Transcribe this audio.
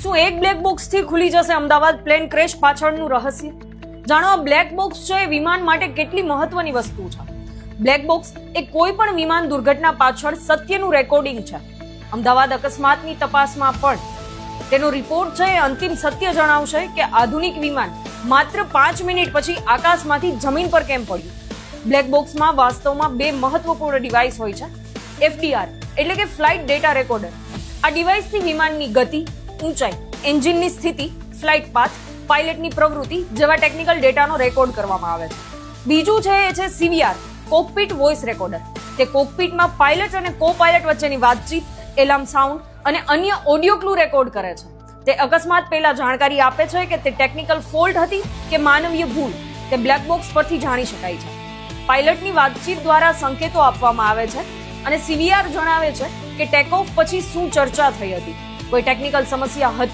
શું એક black box થી ખુલી જશે અમદાવાદ પ્લેન ક્રેશ પાછળનું રહસ્ય? જાણો આ બ્લેક બોક્સ છે એ વિમાન માટે કેટલી મહત્વની વસ્તુ છે. બ્લેક બોક્સ એ કોઈ પણ વિમાન દુર્ઘટના પાછળ સત્યનું રેકોર્ડિંગ છે. અમદાવાદ અકસ્માતની તપાસમાં પણ તેનો રિપોર્ટ છે એ અંતિમ સત્ય જણાવશે કે આધુનિક વિમાન માત્ર 5 મિનિટ પછી આકાશમાંથી જમીન પર કેમ પડ્યું. બ્લેક બોક્સમાં વાસ્તવમાં બે મહત્વપૂર્ણ ડિવાઇસ હોય છે. FDR એટલે કે ફ્લાઇટ ડેટા રેકોર્ડર. આ ડિવાઇસથી વિમાનની ગતિ, ઊંચાઈ, એન્જિનની સ્થિતિ, ફ્લાઇટ પાથ, પાયલટની પ્રવૃત્તિ જેવા ટેકનિકલ ડેટાનો રેકોર્ડ કરવામાં આવે છે. બીજું છે એ છે CVR કોકપીટ વોઇસ રેકોર્ડર. તે કોકપીટમાં પાયલટ અને કો પાયલટ વચ્ચેની વાતચીત, એલાર્મ સાઉન્ડ અને અન્ય ઓડિયો ક્લુ રેકોર્ડ કરે છે. તે અકસ્માત પહેલા જાણકારી આપે છે કે તે ટેકનિકલ ફોલ્ટ હતી કે માનવીય ભૂલ, તે બ્લેક બોક્સ પરથી જાણી શકાય છે. પાયલટની વાતચીત દ્વારા સંકેતો આપવામાં આવે છે અને CVR જણાવે છે કે ટેક ઓફ પછી શું ચર્ચા થઈ હતી, કોઈ ટેકનિકલ સમસ્યા હતી